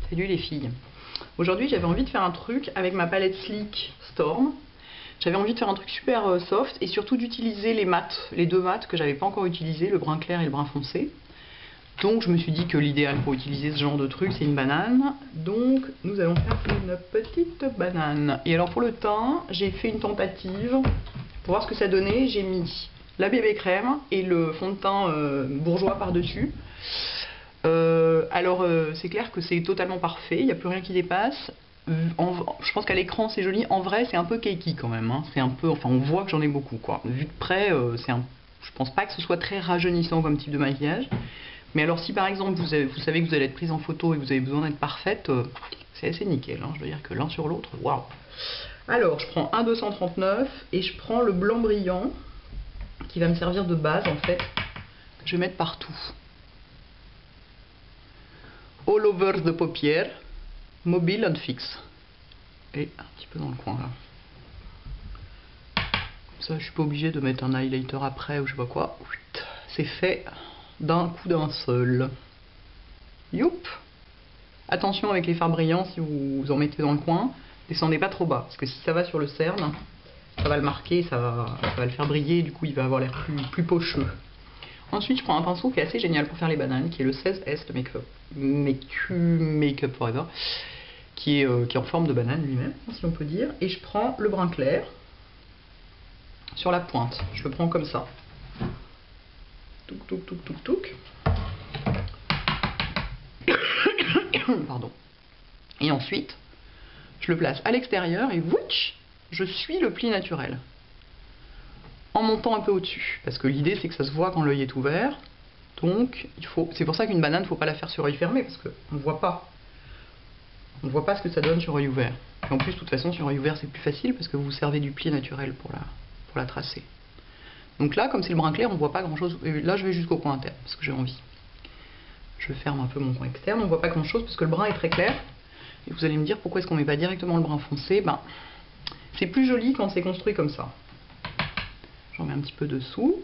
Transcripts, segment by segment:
Salut les filles. Aujourd'hui j'avais envie de faire un truc avec ma palette Sleek Storm. J'avais envie de faire un truc super soft et surtout d'utiliser les mats, les deux mats que j'avais pas encore utilisés, le brun clair et le brun foncé. Donc je me suis dit que l'idéal pour utiliser ce genre de truc c'est une banane. Donc nous allons faire une petite banane. Et alors pour le teint, j'ai fait une tentative. Pour voir ce que ça donnait, j'ai mis la bébé crème et le fond de teint bourgeois par-dessus. C'est clair que c'est totalement parfait, il n'y a plus rien qui dépasse. Je pense qu'à l'écran c'est joli, en vrai c'est un peu cakey quand même, hein. C'est un peu, enfin on voit que j'en ai beaucoup quoi. Vu de près, je pense pas que ce soit très rajeunissant comme type de maquillage. Mais alors si par exemple vous savez que vous allez être prise en photo et que vous avez besoin d'être parfaite, c'est assez nickel, hein. Je veux dire que l'un sur l'autre, waouh. Alors je prends un 239 et je prends le blanc brillant qui va me servir de base en fait, que je vais mettre partout. All over the paupières, mobile and fixe. Et un petit peu dans le coin là. Comme ça je suis pas obligée de mettre un highlighter après ou je sais pas quoi. C'est fait d'un coup d'un seul. Youp. Attention avec les fards brillants, si vous en mettez dans le coin, descendez pas trop bas. Parce que si ça va sur le cerne, ça va le marquer, ça va le faire briller et du coup il va avoir l'air plus pocheux. Ensuite, je prends un pinceau qui est assez génial pour faire les bananes, qui est le 16S de Makeup Forever, qui est en forme de banane lui-même, si on peut dire. Et je prends le brun clair sur la pointe. Je le prends comme ça. Touc, touc, touc, touc, touc. Pardon. Et ensuite, je le place à l'extérieur et wouch, je suis le pli naturel. En montant un peu au-dessus, parce que l'idée c'est que ça se voit quand l'œil est ouvert. Donc c'est pour ça qu'une banane, faut pas la faire sur œil fermé, parce qu'on ne voit pas. On ne voit pas ce que ça donne sur œil ouvert. Et en plus, de toute façon, sur œil ouvert c'est plus facile parce que vous servez du pli naturel pour la tracer. Donc là, comme c'est le brun clair, on voit pas grand chose. Et là je vais jusqu'au coin interne, parce que j'ai envie. Je ferme un peu mon coin externe, on voit pas grand chose parce que le brun est très clair. Et vous allez me dire pourquoi est-ce qu'on met pas directement le brun foncé. Ben, c'est plus joli quand c'est construit comme ça. J'en mets un petit peu dessous,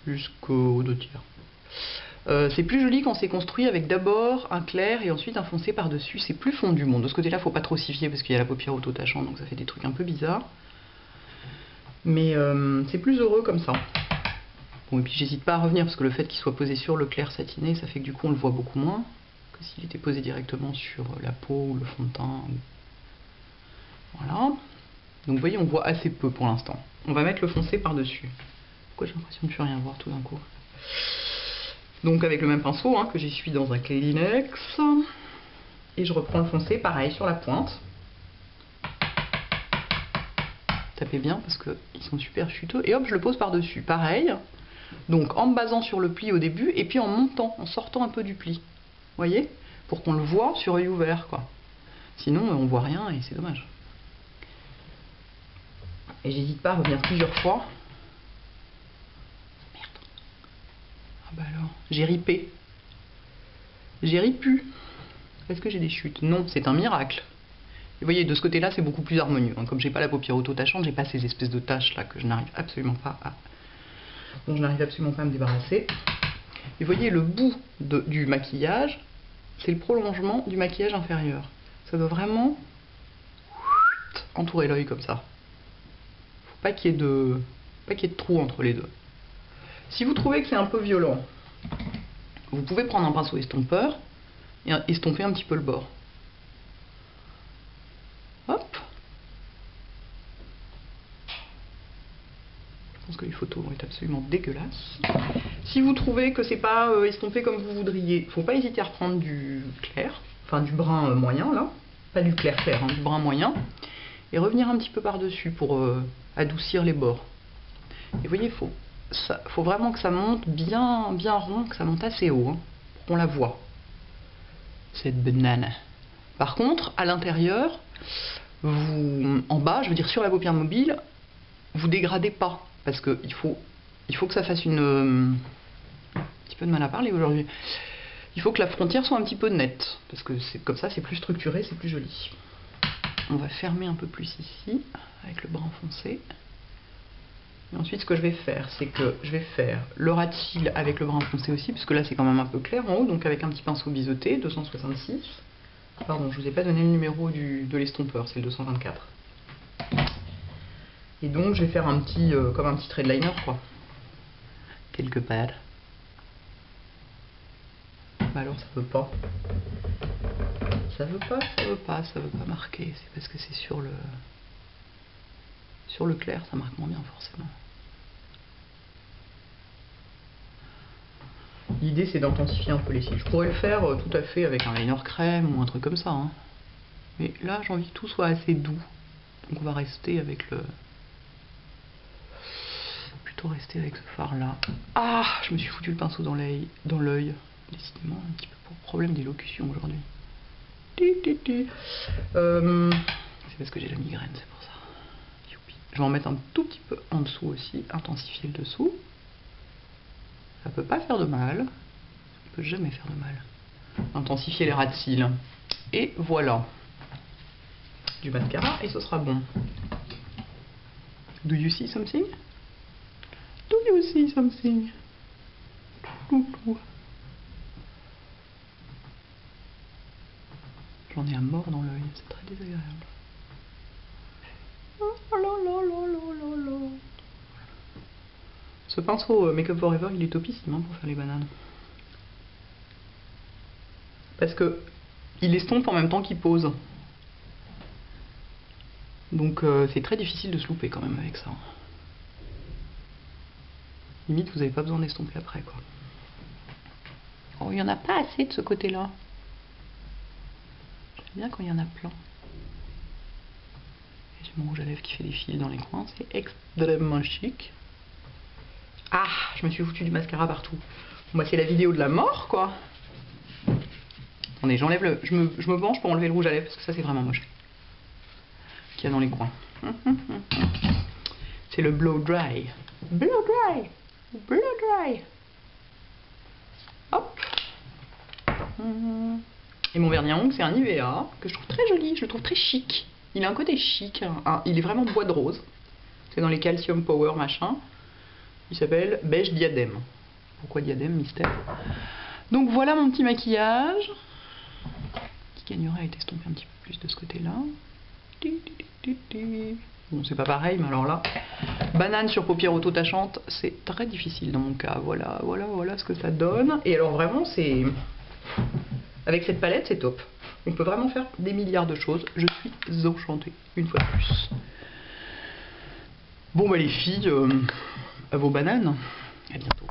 jusqu'aux 2/3. C'est plus joli quand c'est construit avec d'abord un clair et ensuite un foncé par-dessus. C'est plus fondu. Bon, de ce côté-là, faut pas trop s'y fier parce qu'il y a la paupière auto-tachante, donc ça fait des trucs un peu bizarres. Mais c'est plus heureux comme ça. Bon, et puis j'hésite pas à revenir parce que le fait qu'il soit posé sur le clair satiné, ça fait que du coup on le voit beaucoup moins que s'il était posé directement sur la peau ou le fond de teint. Voilà. Donc vous voyez, on voit assez peu pour l'instant. On va mettre le foncé par-dessus. Pourquoi j'ai l'impression de ne plus rien voir tout d'un coup? Donc avec le même pinceau hein, que j'essuie dans un Kleenex. Et je reprends le foncé, pareil, sur la pointe. Tapez bien parce qu'ils sont super chuteux. Et hop, je le pose par-dessus. Pareil. Donc en me basant sur le pli au début et puis en montant, en sortant un peu du pli. Vous voyez? Pour qu'on le voit sur œil ouvert, quoi. Sinon, on voit rien et c'est dommage. Et j'hésite pas à revenir plusieurs fois. Merde. Ah bah alors, j'ai ripé. J'ai ripu. Est-ce que j'ai des chutes? Non, c'est un miracle. Et vous voyez, de ce côté-là, c'est beaucoup plus harmonieux. Comme j'ai pas la paupière auto-tachante, j'ai pas ces espèces de taches là que je n'arrive absolument pas à... dont je n'arrive absolument pas à me débarrasser. Et vous voyez, le bout du maquillage, c'est le prolongement du maquillage inférieur. Ça doit vraiment entourer l'œil comme ça. Pas qu'il y ait de trou entre les deux. Si vous trouvez que c'est un peu violent, vous pouvez prendre un pinceau estompeur et estomper un petit peu le bord. Hop. Je pense que les photos vont être absolument dégueulasses. Si vous trouvez que c'est pas estompé comme vous voudriez, faut pas hésiter à reprendre du clair, enfin du brun moyen là, pas du clair clair, hein, du brun moyen, et revenir un petit peu par-dessus pour adoucir les bords. Et vous voyez, faut vraiment que ça monte bien rond, que ça monte assez haut, hein, pour qu'on la voit, cette banane. Par contre, à l'intérieur, en bas, je veux dire sur la paupière mobile, vous dégradez pas, parce que il faut que ça fasse un petit peu de mal à parler aujourd'hui. Il faut que la frontière soit un petit peu nette, parce que c'est comme ça, c'est plus structuré, c'est plus joli. On va fermer un peu plus ici, avec le brun foncé. Et ensuite, ce que je vais faire, c'est que je vais faire le ras de cils avec le brun foncé aussi, parce que là, c'est quand même un peu clair en haut, donc avec un petit pinceau biseauté, 266. Pardon, je vous ai pas donné le numéro de l'estompeur, c'est le 224. Et donc, je vais faire un petit, comme un petit trait de liner, quoi. Quelque part. Bah alors, ça veut pas. Ça veut pas, ça veut pas, ça veut pas marquer. C'est parce que c'est sur le clair, ça marque moins bien forcément. L'idée c'est d'intensifier un peu les cils. Je pourrais le faire tout à fait avec un liner crème ou un truc comme ça. Hein. Mais là j'ai envie que tout soit assez doux. Donc on va rester avec le... Plutôt rester avec ce fard là. Ah, je me suis foutu le pinceau dans l'œil. Décidément un petit peu pour problème d'élocution aujourd'hui. C'est parce que j'ai la migraine, c'est pour ça. Youpi. Je vais en mettre un tout petit peu en dessous aussi, intensifier le dessous. Ça peut pas faire de mal. Ça peut jamais faire de mal. Intensifier les ras de cils. Et voilà. Du mascara et ce sera bon. Do you see something? Do you see something? J'en ai à mort dans l'œil, c'est très désagréable. Oh là là là là là là. Ce pinceau Make Up For Ever, il est topissime hein, pour faire les bananes. Parce que il estompe en même temps qu'il pose. Donc c'est très difficile de se louper quand même avec ça. Limite, vous n'avez pas besoin d'estomper après quoi. Oh, il n'y en a pas assez de ce côté-là. J'aime bien quand il y en a plein. Et j'ai mon rouge à lèvres qui fait des fils dans les coins, c'est extrêmement chic. Ah, je me suis foutu du mascara partout. Bon, bah, c'est la vidéo de la mort, quoi. Attendez, j'enlève le... Je me penche pour enlever le rouge à lèvres, parce que ça, c'est vraiment moche. Qu'il y a dans les coins. C'est le blow dry. Blow dry. Blow dry. Hop. Et mon vernis à ongles, c'est un Nivea, que je trouve très joli, je le trouve très chic. Il a un côté chic, hein. Il est vraiment bois de rose. C'est dans les Calcium Power, machin. Il s'appelle Beige Diadème. Pourquoi diadème, mystère. Donc voilà mon petit maquillage. Qui gagnerait à être estompé un petit peu plus de ce côté-là. Bon, c'est pas pareil, mais alors là, banane sur paupières auto-tachantes, c'est très difficile dans mon cas. Voilà, voilà, voilà ce que ça donne. Et alors vraiment, c'est... Avec cette palette, c'est top. On peut vraiment faire des milliards de choses. Je suis enchantée, une fois de plus. Bon bah les filles, à vos bananes. À bientôt.